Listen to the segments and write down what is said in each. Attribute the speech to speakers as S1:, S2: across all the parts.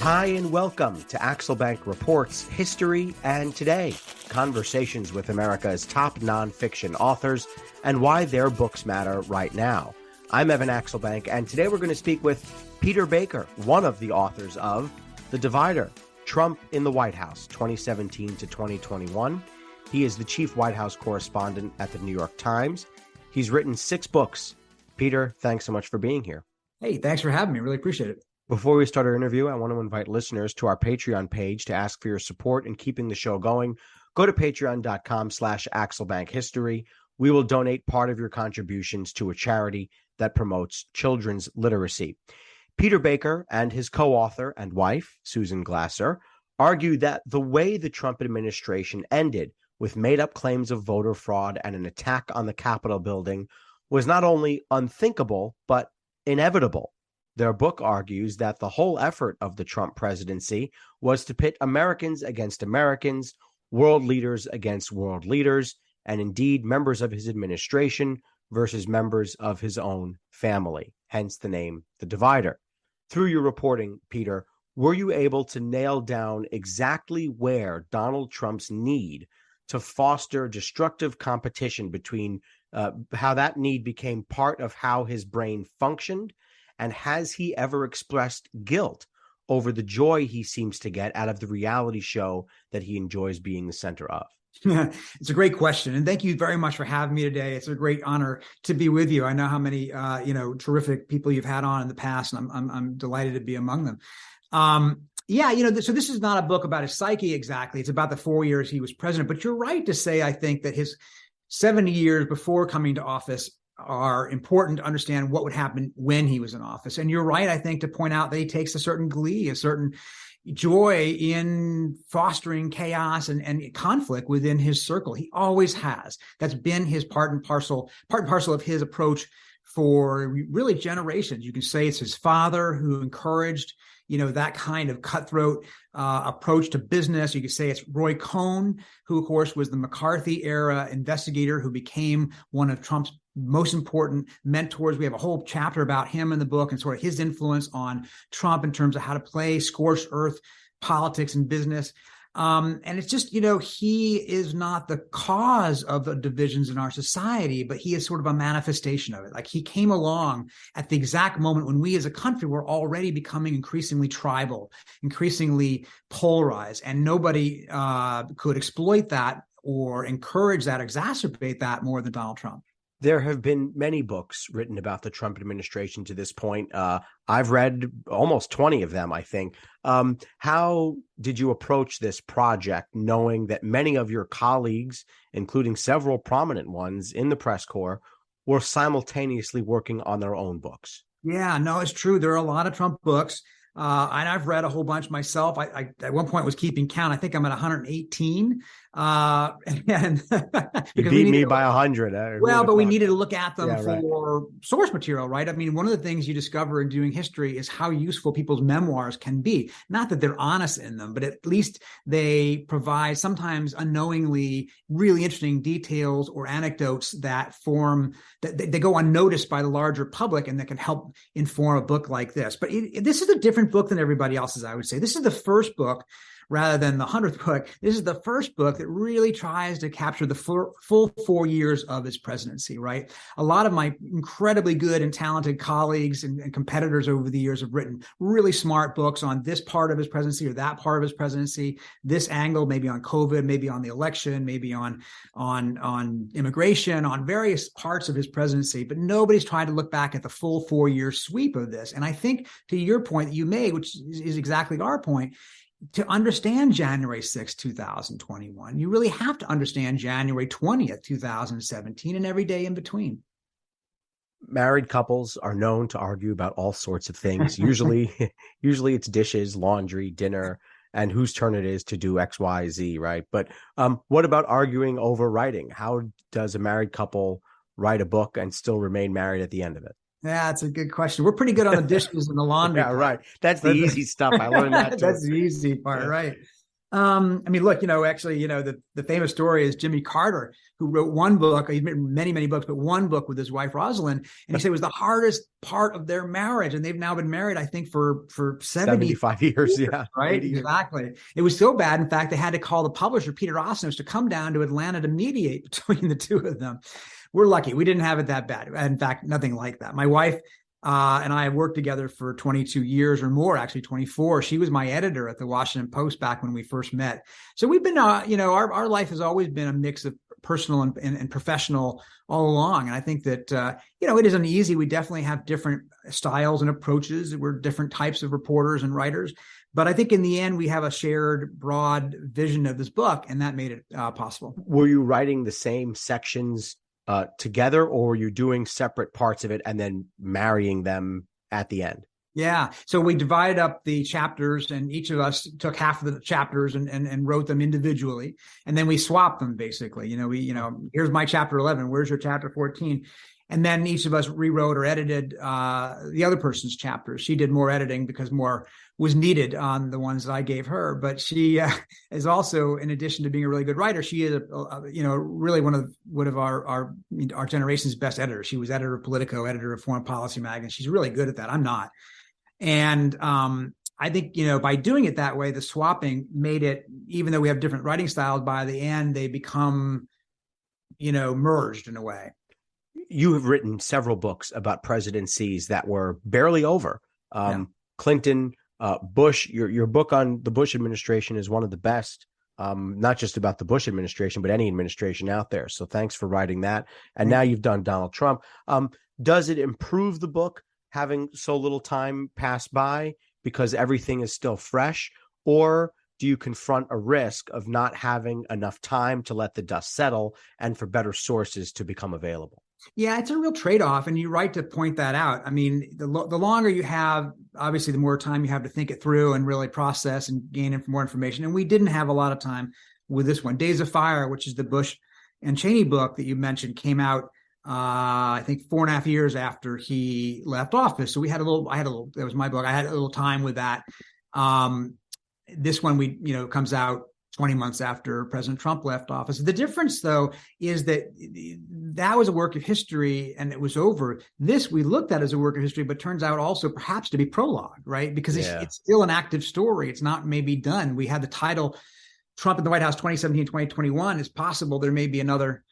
S1: Hi, and welcome to Axelbank Reports History and Today, conversations with America's top nonfiction authors and why their books matter right now. I'm Evan Axelbank, and today we're going to speak with Peter Baker, one of the authors of The Divider, Trump in the White House, 2017 to 2021. He is the chief White House correspondent at the New York Times. He's written 6 books. Peter, thanks so much for being here.
S2: Hey, thanks for having me. Really appreciate it.
S1: Before we start our interview, I want to invite listeners to our Patreon page to ask for your support in keeping the show going. Go to patreon.com/AxelbankHistory. We will donate part of your contributions to a charity that promotes children's literacy. Peter Baker and his co-author and wife, Susan Glasser, argue that the way the Trump administration ended with made-up claims of voter fraud and an attack on the Capitol building was not only unthinkable, but inevitable. Their book argues that the whole effort of the Trump presidency was to pit Americans against Americans, world leaders against world leaders, and indeed members of his administration versus members of his own family, hence the name The Divider. Through your reporting, Peter, were you able to nail down exactly where Donald Trump's need to foster destructive competition between how that need became part of how his brain functioned? And has he ever expressed guilt over the joy he seems to get out of the reality show that he enjoys being the center of?
S2: It's a great question. And thank you very much for having me today. It's a great honor to be with you. I know how many, terrific people you've had on in the past, and I'm delighted to be among them. So this is not a book about his psyche exactly. It's about the 4 years he was president. But you're right to say, I think, that his 70 years before coming to office are important to understand what would happen when he was in office. And you're right, I think, to point out that he takes a certain glee, a certain joy in fostering chaos and conflict within his circle. He always has. That's been his part and parcel of his approach for really generations. You can say it's his father who encouraged that kind of cutthroat approach to business. You could say it's Roy Cohn, who, of course, was the McCarthy era investigator who became one of Trump's most important mentors. We have a whole chapter about him in the book and sort of his influence on Trump in terms of how to play scorched earth politics and business. And it's just, he is not the cause of the divisions in our society, but he is sort of a manifestation of it. Like, he came along at the exact moment when we as a country were already becoming increasingly tribal, increasingly polarized, and nobody could exploit that or encourage that, exacerbate that more than Donald Trump.
S1: There have been many books written about the Trump administration to this point. I've read almost 20 of them, I think. How did you approach this project, knowing that many of your colleagues, including several prominent ones in the press corps, were simultaneously working on their own books?
S2: Yeah, no, it's true. There are a lot of Trump books. And I've read a whole bunch myself. I at one point was keeping count. I think I'm at 118. And
S1: you beat me by 100.
S2: But we needed to look at them
S1: right.
S2: for source material, right? I mean, one of the things you discover in doing history is how useful people's memoirs can be. Not that they're honest in them, but at least they provide sometimes unknowingly really interesting details or anecdotes that they go unnoticed by the larger public and that can help inform a book like this. But this is a different book than everybody else's, I would say. This is the first book, rather than the 100th book. This is the first book that really tries to capture the full 4 years of his presidency, right? A lot of my incredibly good and talented colleagues and competitors over the years have written really smart books on this part of his presidency or that part of his presidency, this angle, maybe on COVID, maybe on the election, maybe on immigration, on various parts of his presidency. But nobody's tried to look back at the full 4 year sweep of this. And I think, to your point that you made, which is exactly our point, to understand January 6, 2021, you really have to understand January 20th, 2017, and every day in between.
S1: Married couples are known to argue about all sorts of things. Usually it's dishes, laundry, dinner, and whose turn it is to do X, Y, Z, right? But what about arguing over writing? How does a married couple write a book and still remain married at the end of it?
S2: Yeah, that's a good question. We're pretty good on the dishes and the laundry.
S1: Yeah, right. That's the easy stuff. I learned that too.
S2: That's the easy part, right? I mean, look, actually, the famous story is Jimmy Carter, who wrote one book. He's written many, many books, but one book with his wife, Rosalind. And he said it was the hardest part of their marriage. And they've now been married, I think, for
S1: 75 years. Yeah.
S2: Right.
S1: 80 years.
S2: Exactly. It was so bad. In fact, they had to call the publisher, Peter Osnos, to come down to Atlanta to mediate between the two of them. We're lucky. We didn't have it that bad. In fact, nothing like that. My wife and I have worked together for 22 years or more, actually 24. She was my editor at the Washington Post back when we first met. So we've been, our life has always been a mix of personal and professional all along. And I think that, it isn't easy. We definitely have different styles and approaches. We're different types of reporters and writers. But I think in the end, we have a shared broad vision of this book, and that made it possible.
S1: Were you writing the same sections together, or were you doing separate parts of it and then marrying them at the end?
S2: Yeah. So we divided up the chapters, and each of us took half of the chapters and wrote them individually. And then we swapped them basically. Here's my chapter 11. Where's your chapter 14? And then each of us rewrote or edited the other person's chapters. She did more editing because more was needed on the ones that I gave her. But she is also, in addition to being a really good writer, she is really one of our generation's best editors. She was editor of Politico, editor of Foreign Policy magazine. She's really good at that. I'm not. And I think, by doing it that way, the swapping made it, even though we have different writing styles, by the end, they become, merged in a way.
S1: You have written several books about presidencies that were barely over. Clinton, Bush, your book on the Bush administration is one of the best, not just about the Bush administration, but any administration out there. So thanks for writing that. And now you've done Donald Trump. Does it improve the book having so little time pass by because everything is still fresh? Or do you confront a risk of not having enough time to let the dust settle and for better sources to become available?
S2: Yeah, it's a real trade-off, and you're right to point that out. I mean, the longer you have, obviously, the more time you have to think it through and really process and gain more information. And we didn't have a lot of time with this one. Days of Fire, which is the Bush and Cheney book that you mentioned, came out, I think, 4.5 years after he left office. So that was my book. I had a little time with that. This one, comes out 20 months after President Trump left office. The difference, though, is that was a work of history and it was over. This we looked at as a work of history, but turns out also perhaps to be prologue, right? Because it's still an active story. It's not maybe done. We had the title Trump in the White House 2017, 2021. It's possible there may be another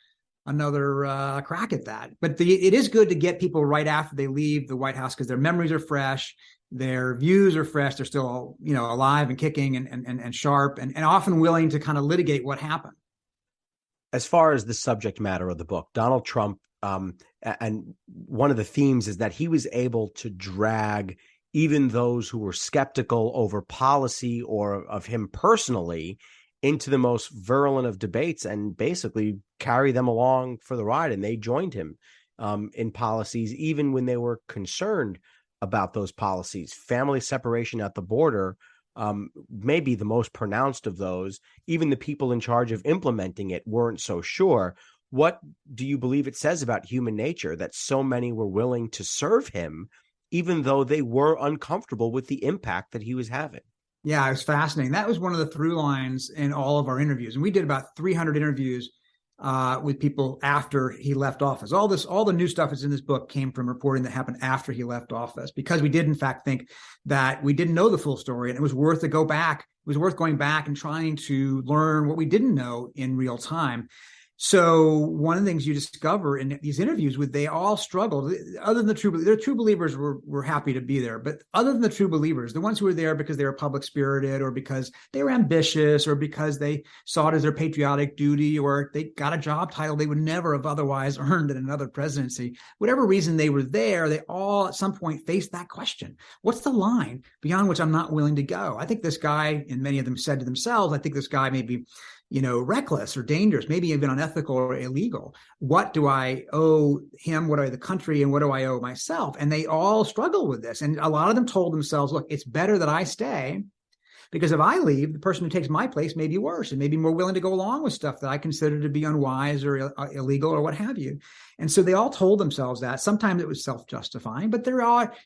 S2: crack at that. But it is good to get people right after they leave the White House because their memories are fresh. Their views are fresh. They're still, alive and kicking and sharp and often willing to kind of litigate what happened.
S1: As far as the subject matter of the book, Donald Trump, and one of the themes is that he was able to drag even those who were skeptical over policy or of him personally into the most virulent of debates and basically carry them along for the ride. And they joined him in policies, even when they were concerned about those policies. Family separation at the border may be the most pronounced of those. Even the people in charge of implementing it weren't so sure. What do you believe it says about human nature that so many were willing to serve him, even though they were uncomfortable with the impact that he was having?
S2: Yeah, it was fascinating. That was one of the through lines in all of our interviews. And we did about 300 interviews with people after he left office. All the new stuff that's in this book came from reporting that happened after he left office, because we did in fact think that we didn't know the full story, and it was worth going back and trying to learn what we didn't know in real time. So one of the things you discover in these interviews they all struggled. Other than the true believers were happy to be there. But other than the true believers, the ones who were there because they were public spirited or because they were ambitious or because they saw it as their patriotic duty or they got a job title they would never have otherwise earned in another presidency, whatever reason they were there, they all at some point faced that question. What's the line beyond which I'm not willing to go? I think this guy, and many of them said to themselves, I think this guy may be reckless or dangerous, maybe even unethical or illegal. What do I owe him? What do I owe the country? And what do I owe myself? And they all struggle with this. And a lot of them told themselves, look, it's better that I stay, because if I leave, the person who takes my place may be worse and may be more willing to go along with stuff that I consider to be unwise or illegal or what have you. And so they all told themselves that. Sometimes it was self-justifying, but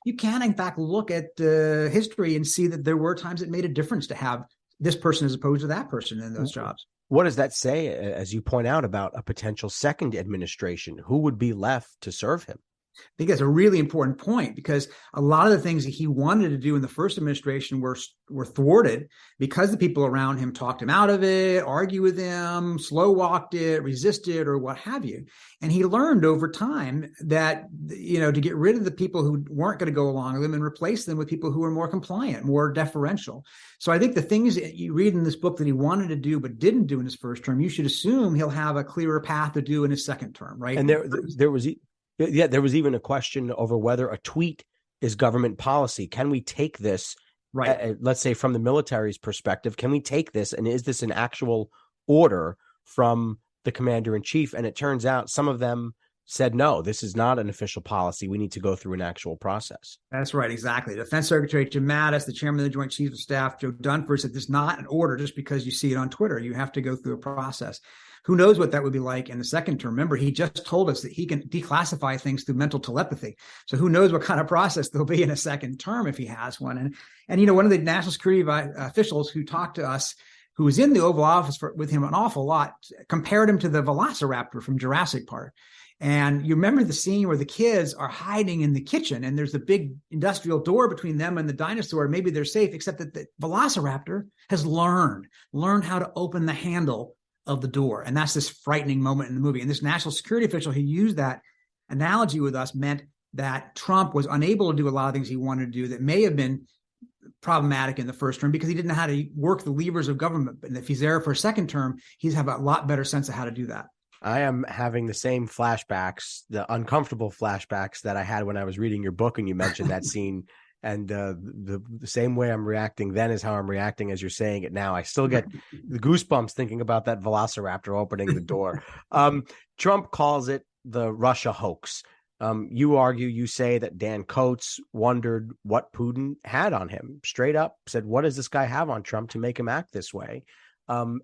S2: you can in fact look at history and see that there were times it made a difference to have this person as opposed to that person in those jobs.
S1: What does that say, as you point out, about a potential second administration? Who would be left to serve him?
S2: I think that's a really important point, because a lot of the things that he wanted to do in the first administration were thwarted because the people around him talked him out of it, argued with him, slow walked it, resisted, or what have you. And he learned over time that, to get rid of the people who weren't going to go along with him and replace them with people who were more compliant, more deferential. So I think the things that you read in this book that he wanted to do but didn't do in his first term, you should assume he'll have a clearer path to do in his second term, right?
S1: And there was even a question over whether a tweet is government policy. Can we take this,
S2: right?
S1: Let's say from the military's perspective, can we take this, and is this an actual order from the commander in chief? And it turns out some of them said, no, this is not an official policy. We need to go through an actual process.
S2: That's right, exactly. Defense Secretary Jim Mattis, the chairman of the Joint Chiefs of Staff, Joe Dunford, said this is not an order just because you see it on Twitter. You have to go through a process. Who knows what that would be like in the second term? Remember, he just told us that he can declassify things through mental telepathy. So who knows what kind of process there'll be in a second term if he has one. And one of the national security officials who talked to us, who was in the Oval Office with him an awful lot, compared him to the Velociraptor from Jurassic Park. And you remember the scene where the kids are hiding in the kitchen and there's a big industrial door between them and the dinosaur. Maybe they're safe, except that the Velociraptor has learned how to open the handle of the door. And that's this frightening moment in the movie. And this national security official who used that analogy with us meant that Trump was unable to do a lot of things he wanted to do that may have been problematic in the first term because he didn't know how to work the levers of government. And if he's there for a second term, he's have a lot better sense of how to do that.
S1: I am having the same flashbacks, the uncomfortable flashbacks that I had when I was reading your book and you mentioned that scene. And the same way I'm reacting then is how I'm reacting as you're saying it now. I still get the goosebumps thinking about that Velociraptor opening the door. Trump calls it the Russia hoax. You say that Dan Coates wondered what Putin had on him. Straight up said, what does this guy have on Trump to make him act this way?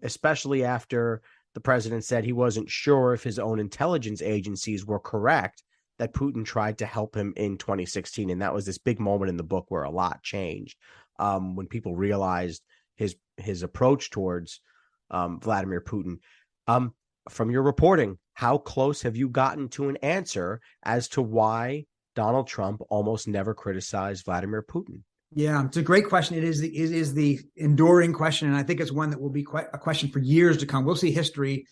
S1: Especially after the president said he wasn't sure if his own intelligence agencies were correct that Putin tried to help him in 2016. And that was this big moment in the book where a lot changed when people realized his approach towards Vladimir Putin. From your reporting, how close have you gotten to an answer as to why Donald Trump almost never criticized Vladimir Putin?
S2: Yeah, it's a great question. It is the enduring question, and I think it's one that will be quite a question for years to come. We'll see history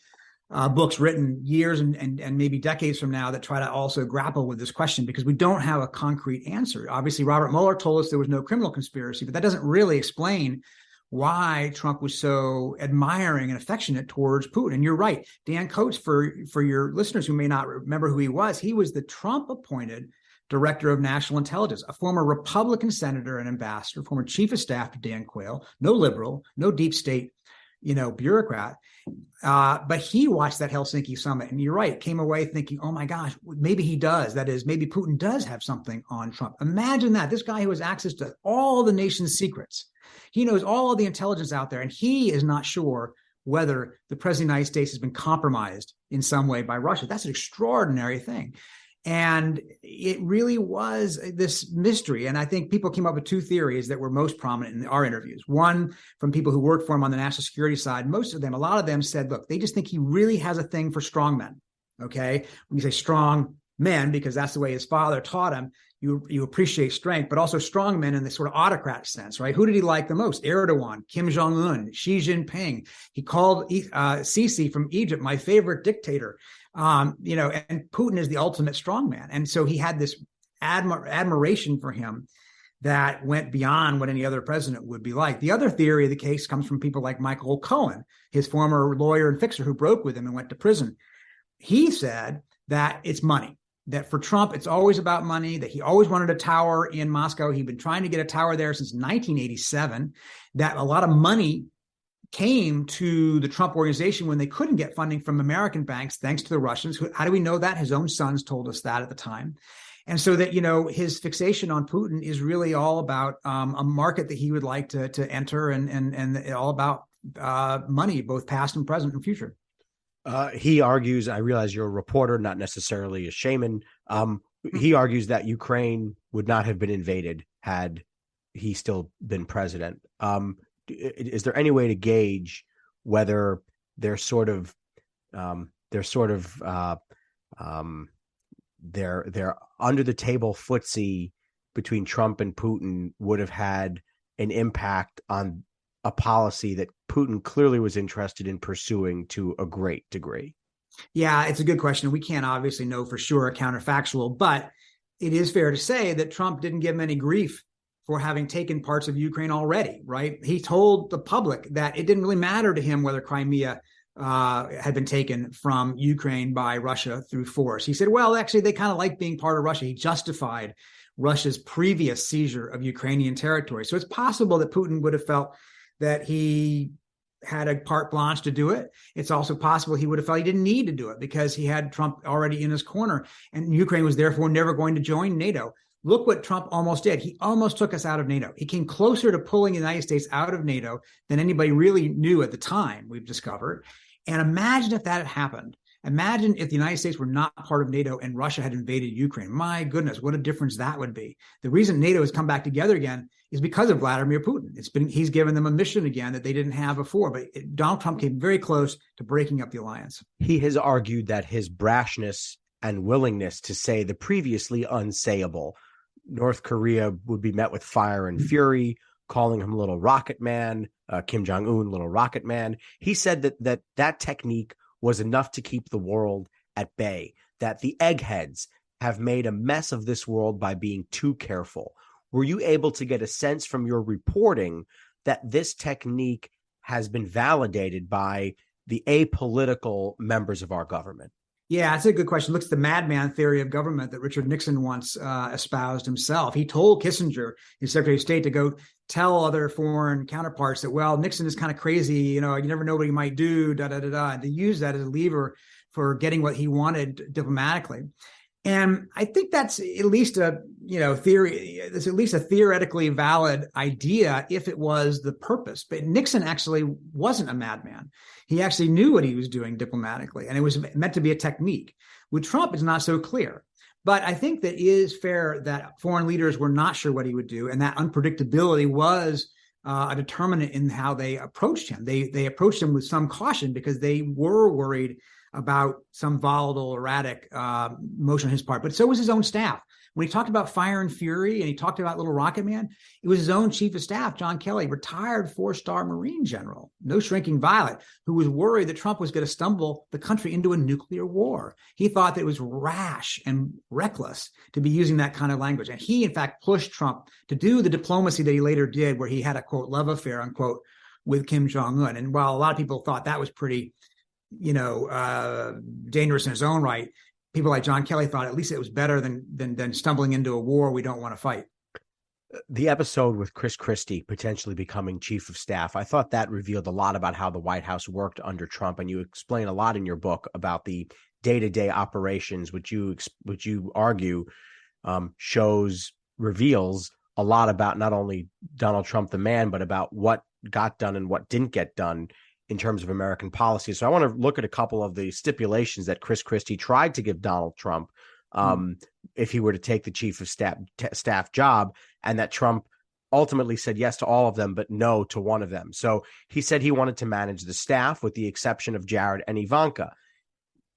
S2: books written years and maybe decades from now that try to also grapple with this question because we don't have a concrete answer. Obviously, Robert Mueller told us there was no criminal conspiracy, but that doesn't really explain why Trump was so admiring and affectionate towards Putin. And you're right, Dan Coates, for your listeners who may not remember who he was the Trump-appointed Director of National Intelligence, a former Republican senator and ambassador, former chief of staff to Dan Quayle, no liberal, no deep state, bureaucrat. But he watched that Helsinki summit, and you're right, came away thinking, oh my gosh, maybe he does. That is, maybe Putin does have something on Trump. Imagine that. This guy who has access to all the nation's secrets. He knows all of the intelligence out there, and he is not sure whether the president of the United States has been compromised in some way by Russia. That's an extraordinary thing. And it really was this mystery. And I think people came up with two theories that were most prominent in our interviews. One from people who worked for him on the national security side. A lot of them said, look, they just think he really has a thing for strong men. Okay. When you say strong men, because that's the way his father taught him, you appreciate strength, but also strong men in the sort of autocrat sense, right? Who did he like the most? Erdogan, Kim Jong-un, Xi Jinping. He called Sisi from Egypt my favorite dictator. And Putin is the ultimate strongman. And so he had this admiration for him that went beyond what any other president would be like. The other theory of the case comes from people like Michael Cohen, his former lawyer and fixer who broke with him and went to prison. He said that it's money, that for Trump, it's always about money, that he always wanted a tower in Moscow. He'd been trying to get a tower there since 1987, that a lot of money came to the Trump organization when they couldn't get funding from American banks, thanks to the Russians. How do we know that? His own sons told us that at the time. And so that, his fixation on Putin is really all about a market that he would like to enter and all about money, both past and present and future.
S1: He argues, I realize you're a reporter, not necessarily a shaman. He argues that Ukraine would not have been invaded had he still been president. is there any way to gauge whether their sort of their under the table footsie between Trump and Putin would have had an impact on a policy that Putin clearly was interested in pursuing to a great degree?
S2: Yeah, it's a good question. We can't obviously know for sure, counterfactual, but it is fair to say that Trump didn't give him any grief for having taken parts of Ukraine already, right? He told the public that it didn't really matter to him whether Crimea had been taken from Ukraine by Russia through force. He said, well, actually, they kind of like being part of Russia. He justified Russia's previous seizure of Ukrainian territory. So it's possible that Putin would have felt that he had a carte blanche to do it. It's also possible he would have felt he didn't need to do it because he had Trump already in his corner, and Ukraine was therefore never going to join NATO. Look what Trump almost did. He almost took us out of NATO. He came closer to pulling the United States out of NATO than anybody really knew at the time, we've discovered. And imagine if that had happened. Imagine if the United States were not part of NATO and Russia had invaded Ukraine. My goodness, what a difference that would be. The reason NATO has come back together again is because of Vladimir Putin. He's given them a mission again that they didn't have before. But Donald Trump came very close to breaking up the alliance.
S1: He has argued that his brashness and willingness to say the previously unsayable, North Korea would be met with fire and fury, calling him Little Rocket Man, Kim Jong-un, Little Rocket Man. He said that technique was enough to keep the world at bay, that the eggheads have made a mess of this world by being too careful. Were you able to get a sense from your reporting that this technique has been validated by the apolitical members of our government?
S2: Yeah, that's a good question. Looks at the madman theory of government that Richard Nixon once espoused himself. He told Kissinger, his Secretary of State, to go tell other foreign counterparts that, well, Nixon is kind of crazy. You never know what he might do, and to use that as a lever for getting what he wanted diplomatically. And I think that's at least a theory. It's at least a theoretically valid idea if it was the purpose. But Nixon actually wasn't a madman. He actually knew what he was doing diplomatically, and it was meant to be a technique. With Trump, it's not so clear. But I think that it is fair that foreign leaders were not sure what he would do, and that unpredictability was a determinant in how they approached him. They approached him with some caution because they were worried about some volatile, erratic motion on his part. But so was his own staff. When he talked about fire and fury and he talked about Little Rocket Man, it was his own chief of staff, John Kelly, retired 4-star Marine general, no shrinking violet, who was worried that Trump was going to stumble the country into a nuclear war. He thought that it was rash and reckless to be using that kind of language. And he, in fact, pushed Trump to do the diplomacy that he later did, where he had a, quote, love affair, unquote, with Kim Jong-un. And while a lot of people thought that was pretty dangerous in his own right, people like John Kelly thought at least it was better than stumbling into a war we don't want to fight.
S1: The episode with Chris Christie potentially becoming chief of staff, I thought that revealed a lot about how the White House worked under Trump, and you explain a lot in your book about the day-to-day operations, which you argue reveals a lot about not only Donald Trump the man, but about what got done and what didn't get done in terms of American policy. So I want to look at a couple of the stipulations that Chris Christie tried to give Donald Trump if he were to take the chief of staff job, and that Trump ultimately said yes to all of them, but no to one of them. So he said he wanted to manage the staff with the exception of Jared and Ivanka.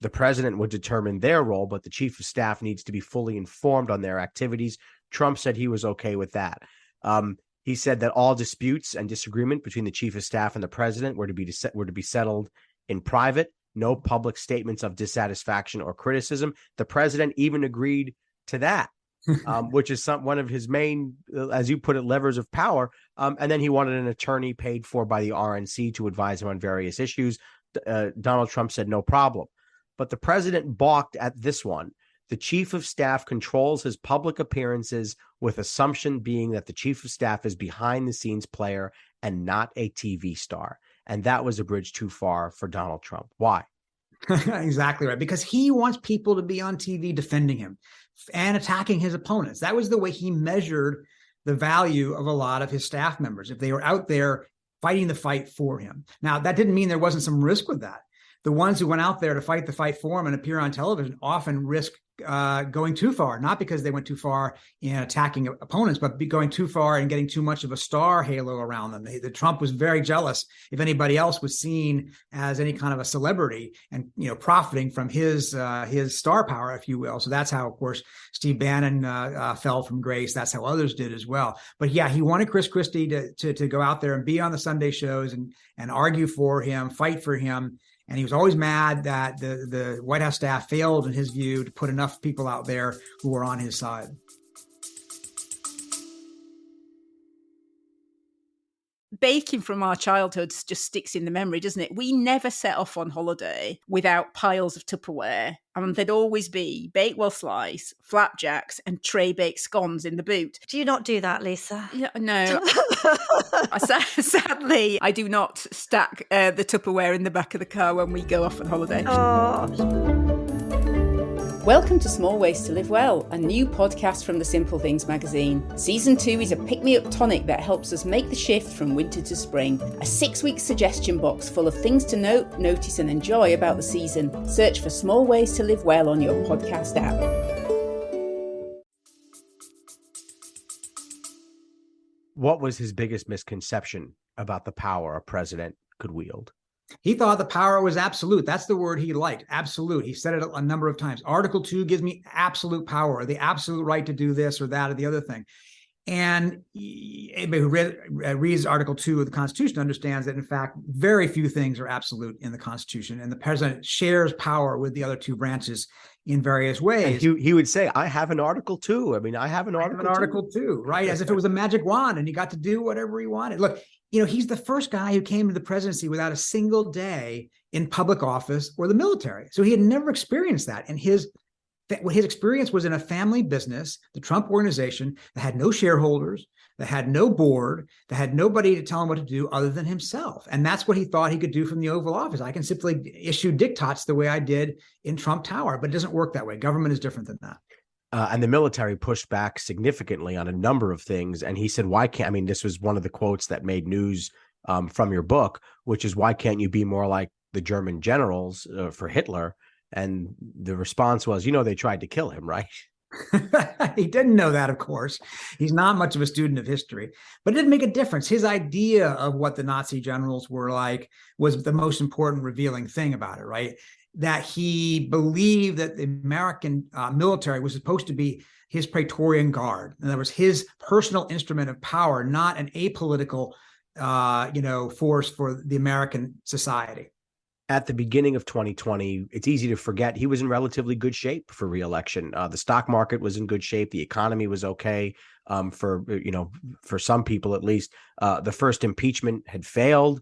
S1: The president would determine their role, but the chief of staff needs to be fully informed on their activities. Trump said he was okay with that. He said that all disputes and disagreement between the chief of staff and the president were to be settled in private. No public statements of dissatisfaction or criticism. The president even agreed to that, which is one of his main, as you put it, levers of power. And then he wanted an attorney paid for by the RNC to advise him on various issues. Donald Trump said no problem. But the president balked at this one. The chief of staff controls his public appearances, with assumption being that the chief of staff is behind-the-scenes player and not a TV star. And that was a bridge too far for Donald Trump. Why?
S2: Exactly right. Because he wants people to be on TV defending him and attacking his opponents. That was the way he measured the value of a lot of his staff members, if they were out there fighting the fight for him. Now, that didn't mean there wasn't some risk with that. The ones who went out there to fight the fight for him and appear on television often risk going too far, not because they went too far in attacking opponents, but going too far and getting too much of a star halo around them. The Trump was very jealous if anybody else was seen as any kind of a celebrity and, profiting from his star power, if you will. So that's how, of course, Steve Bannon fell from grace. That's how others did as well. But yeah, he wanted Chris Christie to go out there and be on the Sunday shows and argue for him, fight for him. And he was always mad that the White House staff failed, in his view, to put enough people out there who were on his side.
S3: Baking from our childhoods just sticks in the memory, doesn't it? We never set off on holiday without piles of Tupperware. And there'd always be Bakewell slice, flapjacks, and tray-baked scones in the boot.
S4: Do you not do that, Lisa?
S3: No. Sadly, I do not stack the Tupperware in the back of the car when we go off on holiday.
S4: Oh.
S3: Welcome to Small Ways to Live Well, a new podcast from the Simple Things magazine. Season 2 is a pick-me-up tonic that helps us make the shift from winter to spring. A 6-week suggestion box full of things to note, notice and enjoy about the season. Search for Small Ways to Live Well on your podcast app.
S1: What was his biggest misconception about the power a president could wield?
S2: He thought the power was absolute. That's the word he liked, absolute. He said it a number of times. Article 2 gives me absolute power, or the absolute right to do this or that or the other thing. And anybody who reads Article 2 of the Constitution understands that, in fact, very few things are absolute in the Constitution. And the president shares power with the other two branches in various ways.
S1: And he would say, I have an Article 2. I mean, I have an Article
S2: 2, right? As if it was a magic wand and he got to do whatever he wanted. Look, he's the first guy who came to the presidency without a single day in public office or the military. So he had never experienced that. And his experience was in a family business, the Trump organization, that had no shareholders, that had no board, that had nobody to tell him what to do other than himself. And that's what he thought he could do from the Oval Office. I can simply issue diktats the way I did in Trump Tower, but it doesn't work that way. Government is different than that.
S1: And the military pushed back significantly on a number of things. And he said, this was one of the quotes that made news from your book, which is, why can't you be more like the German generals for Hitler? And the response was, they tried to kill him, right?
S2: He didn't know that, of course. He's not much of a student of history, but it didn't make a difference. His idea of what the Nazi generals were like was the most important revealing thing about it, right? That he believed that the American military was supposed to be his Praetorian Guard. In other words, his personal instrument of power, not an apolitical, force for the American society.
S1: At the beginning of 2020, it's easy to forget he was in relatively good shape for re-election. The stock market was in good shape. The economy was okay for some people, at least. The first impeachment had failed.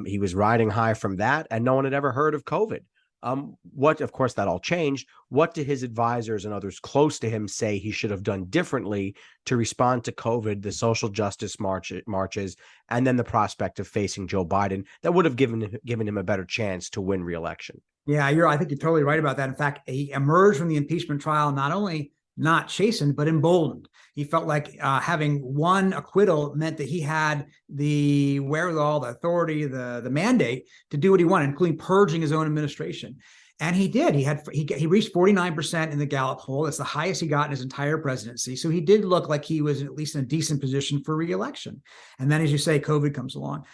S1: He was riding high from that, and no one had ever heard of COVID. Of course, that all changed. What did his advisors and others close to him say he should have done differently to respond to COVID, the social justice marches, and then the prospect of facing Joe Biden that would have given him a better chance to win re-election? Yeah,
S2: I think you're totally right about that. In fact, he emerged from the impeachment trial not only not chastened, but emboldened. He felt like having one acquittal meant that he had the wherewithal, the authority, the mandate to do what he wanted, including purging his own administration. And he did. He reached 49% in the Gallup poll. That's the highest he got in his entire presidency. So he did look like he was at least in a decent position for re-election. And then, as you say, COVID comes along.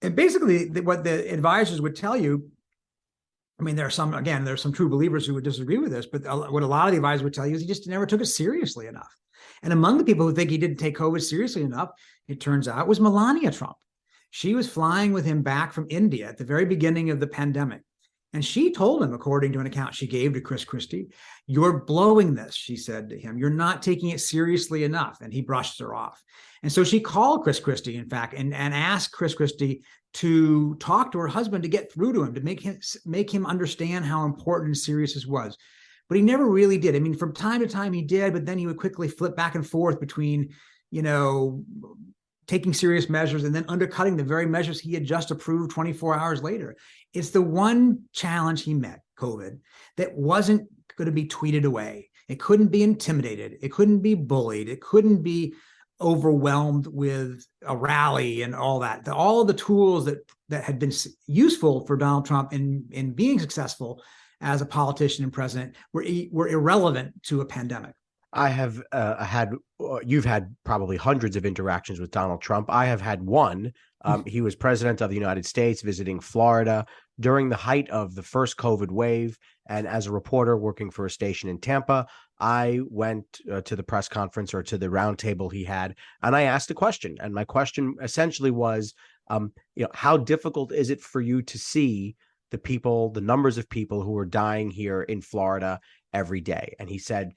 S2: And basically, what the advisors would tell you, there's some true believers who would disagree with this, but what a lot of the advisors would tell you is he just never took it seriously enough. And among the people who think he didn't take COVID seriously enough, it turns out, was Melania Trump. She was flying with him back from India at the very beginning of the pandemic. And she told him, according to an account she gave to Chris Christie, "You're blowing this," she said to him. "You're not taking it seriously enough." And he brushed her off. And so she called Chris Christie, in fact, and asked Chris Christie to talk to her husband, to get through to him, to make him understand how important and serious this was. But he never really did. From time to time he did, but then he would quickly flip back and forth between, taking serious measures and then undercutting the very measures he had just approved 24 hours later. It's the one challenge he met, COVID, that wasn't going to be tweeted away. It couldn't be intimidated. It couldn't be bullied. It couldn't be overwhelmed with a rally and all that. All the tools that had been useful for Donald Trump in being successful as a politician and president were irrelevant to a pandemic.
S1: I have you've had probably hundreds of interactions with Donald Trump. I have had one. He was president of the United States, visiting Florida during the height of the first COVID wave. And as a reporter working for a station in Tampa, I went to the press conference, or to the roundtable he had, and I asked a question. And my question essentially was, how difficult is it for you to see the numbers of people who are dying here in Florida every day? And he said,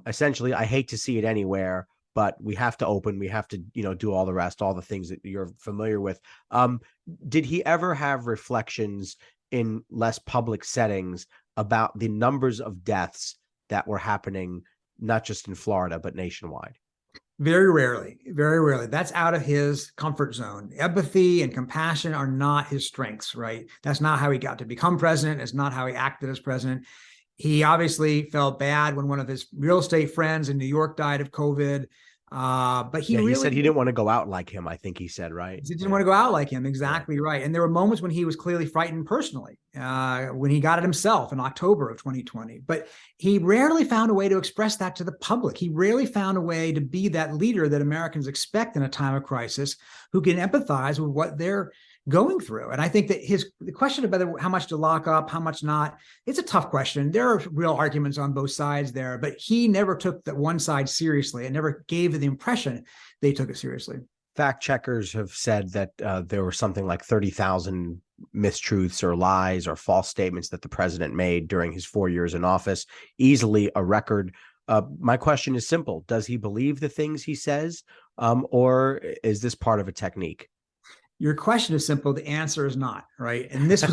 S1: essentially, I hate to see it anywhere, but we have to open. We have to, do all the rest, all the things that you're familiar with. Did he ever have reflections in less public settings about the numbers of deaths that were happening, not just in Florida, but nationwide?
S2: Very rarely, very rarely. That's out of his comfort zone. Empathy and compassion are not his strengths, right? That's not how he got to become president. It's not how he acted as president. He obviously felt bad when one of his real estate friends in New York died of COVID. But he
S1: said he didn't want to go out like him, I think he said, right?
S2: He didn't want to go out like him. Exactly right. And there were moments when he was clearly frightened personally, when he got it himself in October of 2020. But he rarely found a way to express that to the public. He rarely found a way to be that leader that Americans expect in a time of crisis, who can empathize with what they're going through. And I think that the question about how much to lock up, how much not, it's a tough question. There are real arguments on both sides there, but he never took that one side seriously and never gave the impression they took it seriously.
S1: Fact checkers have said that there were something like 30,000 mistruths or lies or false statements that the president made during his 4 years in office, easily a record. My question is simple. Does he believe the things he says, or is this part of a technique?
S2: Your question is simple. The answer is not, right? And this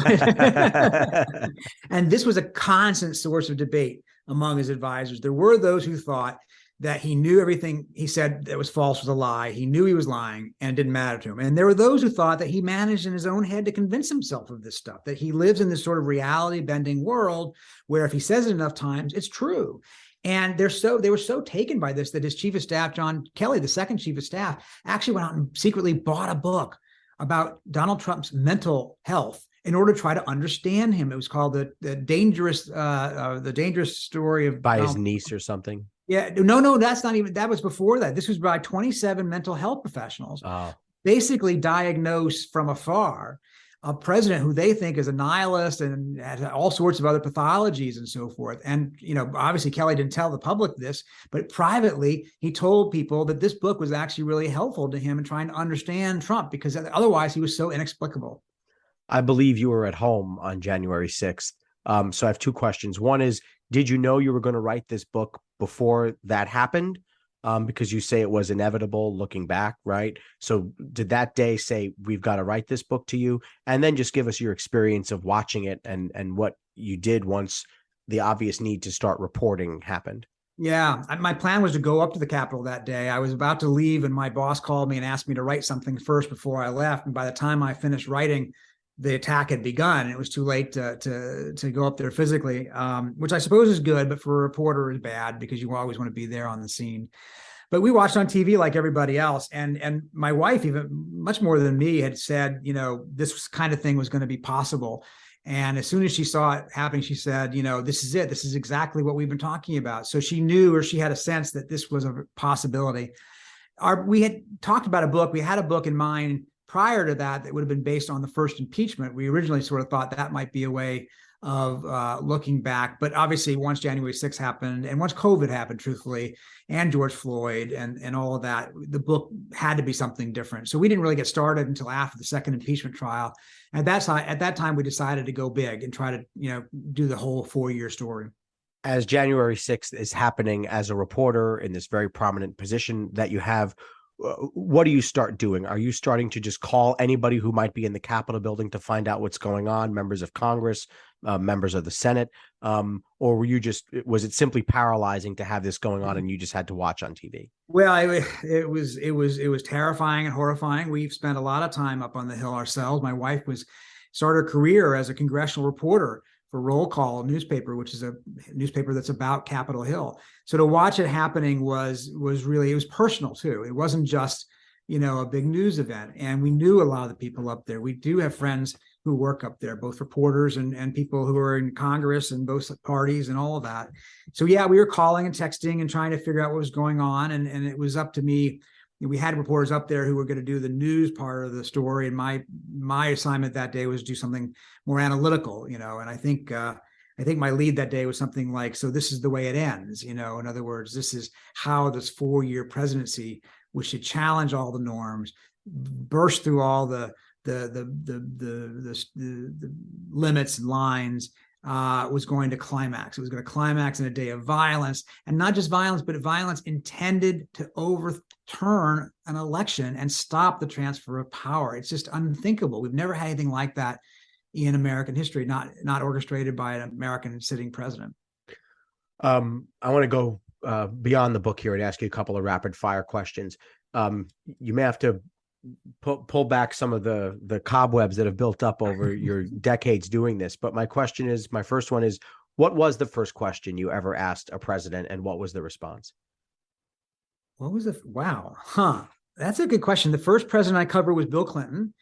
S2: was a constant source of debate among his advisors. There were those who thought that he knew everything he said that was false was a lie. He knew he was lying, and it didn't matter to him. And there were those who thought that he managed in his own head to convince himself of this stuff, that he lives in this sort of reality-bending world where if he says it enough times, it's true. And they were so taken by this that his chief of staff, John Kelly, the second chief of staff, actually went out and secretly bought a book about Donald Trump's mental health in order to try to understand him. It was called the dangerous story of
S1: by his niece or something.
S2: Yeah, no, that's not even. That was before that. This was by 27 mental health professionals, basically diagnosed from afar a president who they think is a nihilist and has all sorts of other pathologies and so forth. And, obviously Kelly didn't tell the public this, but privately he told people that this book was actually really helpful to him in trying to understand Trump, because otherwise he was so inexplicable.
S1: I believe you were at home on January 6th. So I have two questions. One is, did you know you were going to write this book before that happened? Because you say it was inevitable looking back, right? So did that day say, we've got to write this book to you? And then just give us your experience of watching it and what you did once the obvious need to start reporting happened.
S2: Yeah, my plan was to go up to the Capitol that day. I was about to leave and my boss called me and asked me to write something first before I left. And by the time I finished writing, the attack had begun. It was too late to go up there physically, which I suppose is good, but for a reporter is bad because you always want to be there on the scene. But we watched on TV like everybody else. And my wife, even much more than me, had said, this kind of thing was going to be possible. And as soon as she saw it happening, she said, this is it. This is exactly what we've been talking about. So she knew, or she had a sense that this was a possibility. We had talked about a book. We had a book in mind prior to that would have been based on the first impeachment. We originally sort of thought that might be a way of looking back. But obviously, once January 6th happened, and once COVID happened, truthfully, and George Floyd and all of that, the book had to be something different. So we didn't really get started until after the second impeachment trial. At that time, we decided to go big and try to do the whole 4-year story.
S1: As January 6th is happening, as a reporter in this very prominent position that you have, what do you start doing? Are you starting to just call anybody who might be in the Capitol building to find out what's going on, members of Congress, members of the Senate, or was it simply paralyzing to have this going on and you just had to watch on TV?
S2: Well, it was terrifying and horrifying. We've spent a lot of time up on the Hill ourselves. My wife started her career as a congressional reporter for Roll Call newspaper, which is a newspaper that's about Capitol Hill. So to watch it happening was really, it was personal too. It wasn't just, a big news event. And we knew a lot of the people up there. We do have friends who work up there, both reporters and people who are in Congress and both parties and all of that. So yeah, we were calling and texting and trying to figure out what was going on. And it was up to me. We had reporters up there who were going to do the news part of the story. And my assignment that day was to do something more analytical, and I think my lead that day was something like, so this is the way it ends, in other words, this is how this 4-year presidency, which should challenge all the norms, burst through all the limits and lines, was going to climax. It was going to climax in a day of violence, and not just violence, but violence intended to overturn an election and stop the transfer of power. It's just unthinkable. We've never had anything like that in American history, not orchestrated by an American sitting president.
S1: I want to go beyond the book here and ask you a couple of rapid fire questions. You may have to pull back some of the cobwebs that have built up over your decades doing this. But my first one is, what was the first question you ever asked a president, and what was the response?
S2: That's a good question. The first president I covered was Bill Clinton,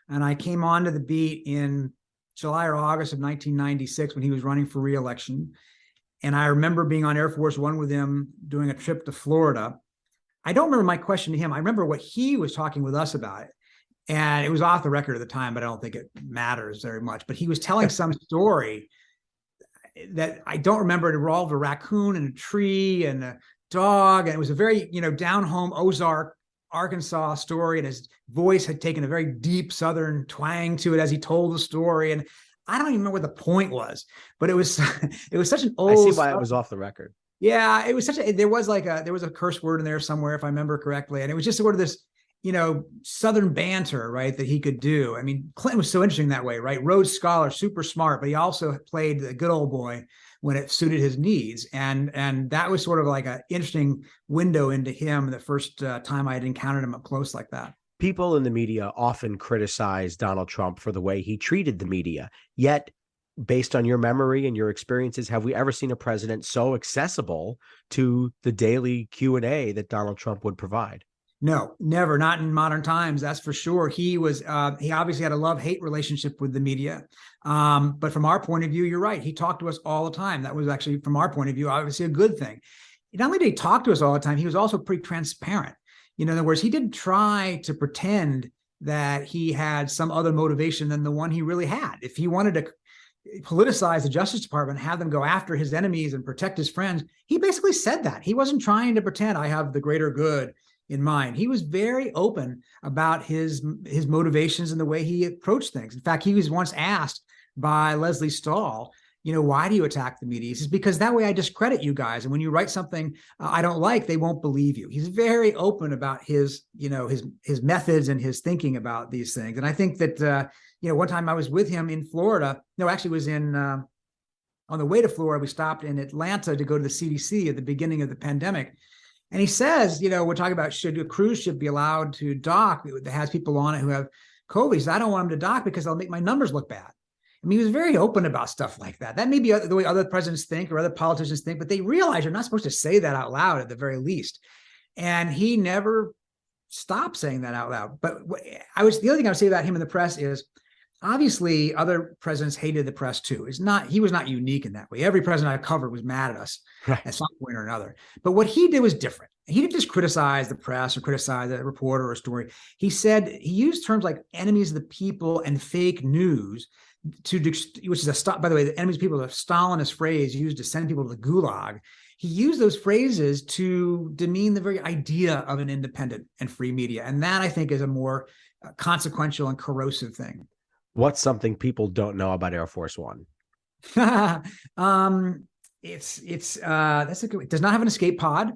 S2: and I came onto the beat in July or August of 1996 when he was running for re-election. And I remember being on Air Force One with him doing a trip to Florida. I don't remember my question to him. I remember what he was talking with us about it. And it was off the record at the time, but I don't think it matters very much. But he was telling some story that I don't remember. It involved a raccoon and a tree and a dog. And it was a very, down home Ozark, Arkansas story. And his voice had taken a very deep Southern twang to it as he told the story. And I don't even remember what the point was, but it was such an old.
S1: I see why it was off the record.
S2: Yeah, it was there was a curse word in there somewhere, if I remember correctly. And it was just sort of this, Southern banter, right, that he could do. I mean, Clinton was so interesting that way, right? Rhodes Scholar, super smart, but he also played the good old boy when it suited his needs. And that was sort of like an interesting window into him, the first time I had encountered him up close like that.
S1: People in the media often criticize Donald Trump for the way he treated the media. Yet, based on your memory and your experiences, have we ever seen a president so accessible to the daily Q&A that Donald Trump would provide?
S2: No, never, not in modern times. That's for sure. He obviously had a love-hate relationship with the media. But from our point of view, you're right. He talked to us all the time. That was actually, from our point of view, obviously a good thing. Not only did he talk to us all the time, he was also pretty transparent. In other words, he didn't try to pretend that he had some other motivation than the one he really had. If he wanted to politicize the Justice Department, have them go after his enemies and protect his friends, he basically said that. He wasn't trying to pretend I have the greater good in mind. He was very open about his motivations and the way he approached things. In fact, he was once asked by Leslie Stahl, why do you attack the media? He says, because that way I discredit you guys. And when you write something I don't like, they won't believe you. He's very open about his methods and his thinking about these things. And I think that, one time I was with him in Florida. No, actually it was on the way to Florida. We stopped in Atlanta to go to the CDC at the beginning of the pandemic. And he says, we're talking about, should a cruise ship be allowed to dock that has people on it who have COVID? He says, I don't want them to dock because they'll make my numbers look bad. I mean, he was very open about stuff like that. That may be the way other presidents think or other politicians think, but they realize you're not supposed to say that out loud at the very least. And he never stopped saying that out loud. But the other thing I would say about him in the press is, obviously, other presidents hated the press too. He was not unique in that way. Every president I covered was mad at us at some point or another. But what he did was different. He didn't just criticize the press or criticize a reporter or a story. He used terms like enemies of the people and fake news, which is by the way, the enemies of people is a Stalinist phrase used to send people to the gulag. He used those phrases to demean the very idea of an independent and free media. And that, I think, is a more consequential and corrosive thing.
S1: What's something people don't know about Air Force One?
S2: That's a good. It does not have an escape pod,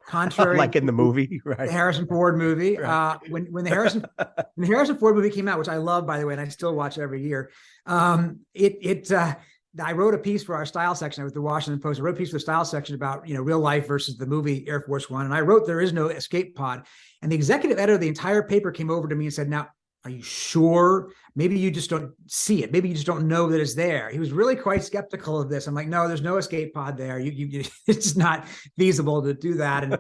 S2: contrary
S1: like in the movie, right?
S2: The Harrison Ford movie.
S1: Right.
S2: When the Harrison Ford movie came out, which I love, by the way, and I still watch every year. I wrote a piece for our style section. I was at the Washington Post. I wrote a piece for the style section about real life versus the movie Air Force One, and I wrote there is no escape pod. And the executive editor of the entire paper came over to me and said, "Now, Are you sure? Maybe you just don't see it. Maybe you just don't know that it's there. He was really quite skeptical of this. I'm like, no, there's no escape pod there. It's just not feasible to do that. And,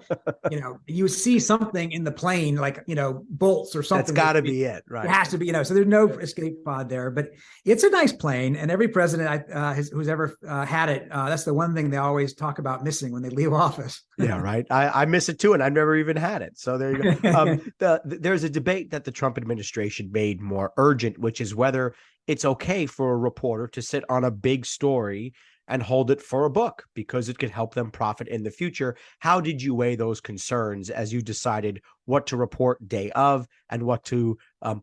S2: you see something in the plane, like, bolts or something.
S1: That's got to be it, right?
S2: It has to be, so there's no escape pod there, but it's a nice plane. And every president who's ever had it, that's the one thing they always talk about missing when they leave office.
S1: Yeah, right. I miss it too, and I've never even had it. So there you go. There's a debate that the Trump administration made more urgent, which is whether it's okay for a reporter to sit on a big story and hold it for a book because it could help them profit in the future. How did you weigh those concerns as you decided what to report day of and what to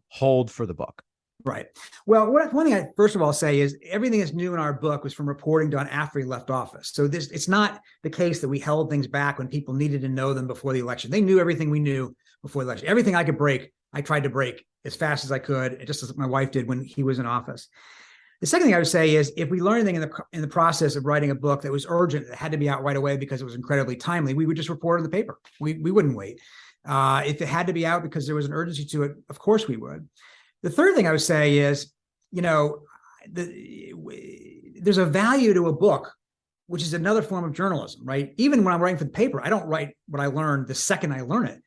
S1: hold for the book?
S2: Right. Well, one thing I first of all say is everything that's new in our book was from reporting done after he left office. So it's not the case that we held things back when people needed to know them before the election. They knew everything we knew before the election. Everything I could break, I tried to break as fast as I could, just as my wife did when he was in office. The second thing I would say is if we learned anything in the process of writing a book that was urgent, that had to be out right away because it was incredibly timely, we would just report in the paper. We wouldn't wait. If it had to be out because there was an urgency to it, of course we would. The third thing I would say is, there's a value to a book, which is another form of journalism, right? Even when I'm writing for the paper, I don't write what I learned the second I learn it.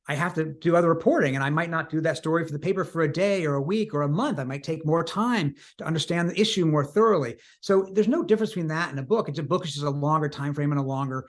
S2: I have to do other reporting, and I might not do that story for the paper for a day or a week or a month. I might take more time to understand the issue more thoroughly. So there's no difference between that and a book. It's a book is just a longer time frame and a longer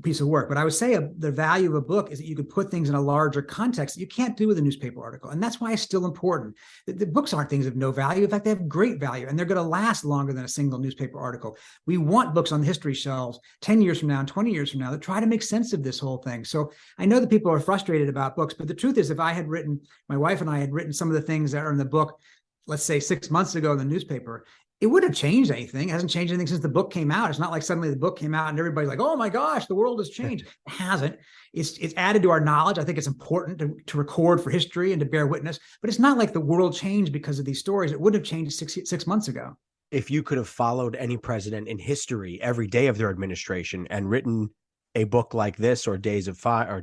S2: piece of work. But I would say the value of a book is that you could put things in a larger context that you can't do with a newspaper article. And that's why it's still important. The books aren't things of no value. In fact, they have great value, and they're going to last longer than a single newspaper article. We want books on the history shelves 10 years from now and 20 years from now that try to make sense of this whole thing. So I know that people are frustrated about books, but the truth is, if my wife and I had written some of the things that are in the book, let's say 6 months ago in the newspaper, it wouldn't have changed anything. It hasn't changed anything since the book came out. It's not like suddenly the book came out and everybody's like, oh my gosh, the world has changed. It hasn't. It's added to our knowledge. I think it's important to record for history and to bear witness, but it's not like the world changed because of these stories. It wouldn't have changed six months ago.
S1: If you could have followed any president in history every day of their administration and written a book like this or Days of Fire,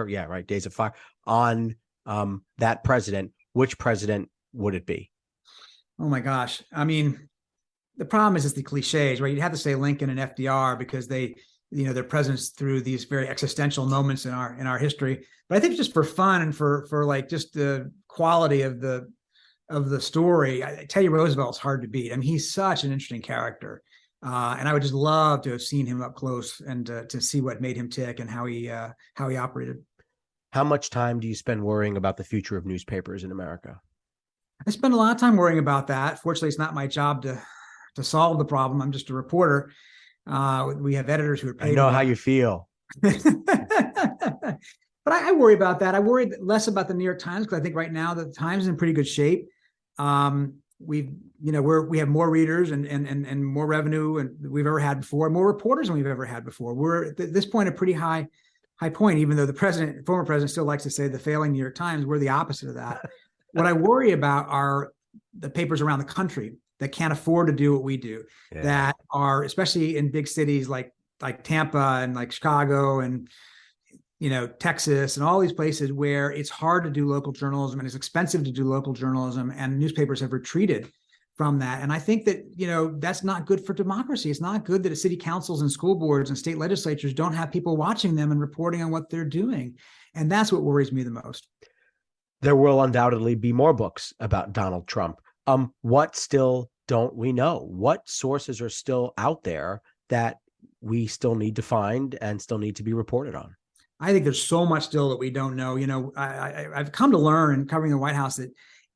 S1: yeah, right, Days of Fire on that president, which president would it be?
S2: Oh my gosh. I mean, the problem is it's the cliches, right? You'd have to say Lincoln and FDR because they, their presence through these very existential moments in our history. But I think just for fun and for like just the quality of the story, Teddy Roosevelt's hard to beat. I mean, he's such an interesting character. And I would just love to have seen him up close and to see what made him tick and how he operated.
S1: How much time do you spend worrying about the future of newspapers in America?
S2: I spend a lot of time worrying about that. Fortunately, it's not my job to solve the problem. I'm just a reporter. We have editors who are paid.
S1: I know how you feel.
S2: But I worry about that. I worry less about the New York Times because I think right now the Times is in pretty good shape. We have more readers and more revenue than we've ever had before, more reporters than we've ever had before. We're at this point a pretty high point, even though the former president still likes to say the failing New York Times. We're the opposite of that. What I worry about are the papers around the country that can't afford to do what we do, that are, especially in big cities like Tampa and like Chicago and, Texas and all these places where it's hard to do local journalism and it's expensive to do local journalism, and newspapers have retreated from that. And I think that, that's not good for democracy. It's not good that city councils and school boards and state legislatures don't have people watching them and reporting on what they're doing. And that's what worries me the most.
S1: There will undoubtedly be more books about Donald Trump. What still don't we know? What sources are still out there that we still need to find and still need to be reported on?
S2: I think there's so much still that we don't know. I've come to learn in covering the White House that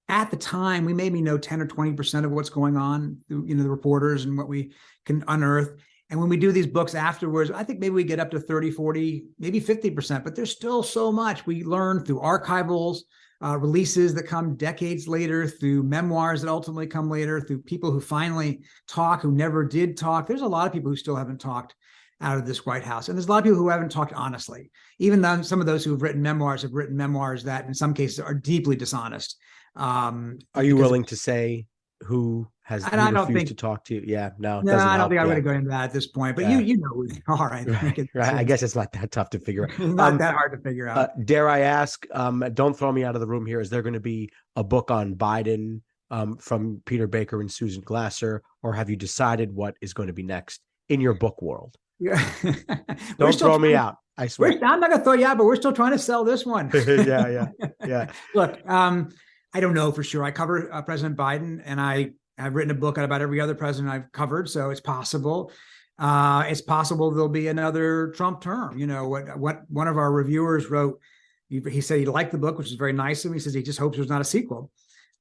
S2: at the time we maybe know 10 or 20% of what's going on, the reporters and what we can unearth. And when we do these books afterwards, I think maybe we get up to 30, 40, maybe 50%, but there's still so much we learn through archivals, releases that come decades later, through memoirs that ultimately come later, through people who finally talk, who never did talk. There's a lot of people who still haven't talked out of this White House. And there's a lot of people who haven't talked honestly. Even though some of those who have written memoirs that in some cases are deeply dishonest.
S1: Are you willing to say who has
S2: And I don't
S1: refused
S2: think
S1: to talk to you? Yeah, no, it
S2: No,
S1: doesn't
S2: I don't
S1: help.
S2: think I
S1: Yeah.
S2: would have gone into that at this point. But
S1: Yeah.
S2: you know who they are. I think
S1: Right. I guess it's not that tough to figure out.
S2: not that hard to figure out.
S1: Dare I ask, don't throw me out of the room here, is there going to be a book on Biden from Peter Baker and Susan Glasser, or have you decided what is going to be next in your book world?
S2: Yeah.
S1: Don't throw me out. I swear.
S2: I'm not going to throw you out, but we're still trying to sell this one.
S1: Yeah.
S2: Look, I don't know for sure. I cover President Biden, and I've written a book on about every other president I've covered, so it's possible. It's possible there'll be another Trump term. You know, what one of our reviewers wrote, he said he liked the book, which is very nice of him. He says he just hopes there's not a sequel.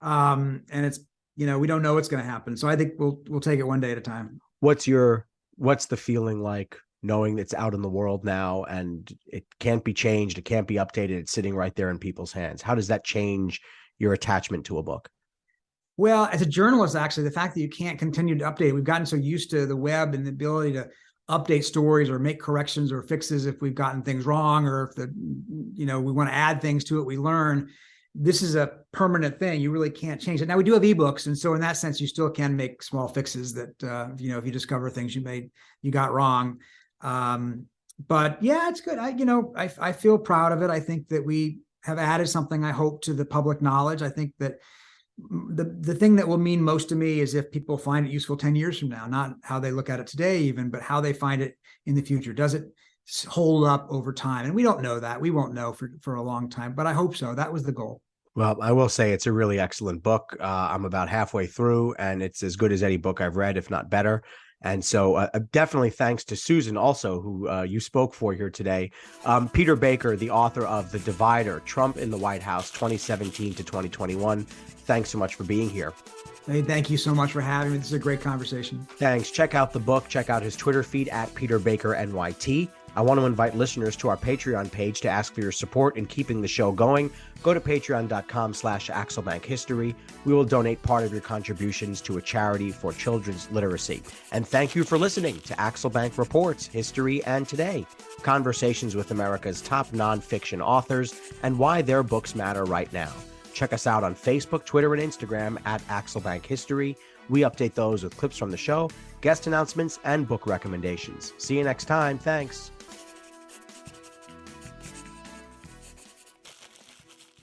S2: And it's, we don't know what's going to happen. So I think we'll take it one day at a time.
S1: What's the feeling like knowing it's out in the world now and it can't be changed, it can't be updated, it's sitting right there in people's hands? How does that change your attachment to a book?
S2: Well, as a journalist, actually, the fact that you can't continue to update, we've gotten so used to the web and the ability to update stories or make corrections or fixes if we've gotten things wrong, or if we want to add things to it, we learn. This is a permanent thing. You really can't change it. Now, we do have ebooks, and so in that sense, you still can make small fixes that if you discover things you got wrong. But yeah, it's good. I feel proud of it. I think that we have added something, I hope, to the public knowledge. I think that the thing that will mean most to me is if people find it useful 10 years from now, not how they look at it today even, but how they find it in the future. Does it hold up over time? And we don't know that. We won't know for a long time, but I hope so. That was the goal.
S1: Well, I will say it's a really excellent book. I'm about halfway through, and it's as good as any book I've read, if not better. And so definitely thanks to Susan also, who you spoke for here today. Peter Baker, the author of The Divider, Trump in the White House, 2017 to 2021. Thanks so much for being here.
S2: Hey, thank you so much for having me. This is a great conversation.
S1: Thanks. Check out the book. Check out his Twitter feed at Peter Baker NYT. I want to invite listeners to our Patreon page to ask for your support in keeping the show going. Go to patreon.com/AxelBankHistory. We will donate part of your contributions to a charity for children's literacy. And thank you for listening to Axel Bank Reports, History and Today, conversations with America's top nonfiction authors and why their books matter right now. Check us out on Facebook, Twitter, and Instagram at Axel Bank History. We update those with clips from the show, guest announcements, and book recommendations. See you next time. Thanks.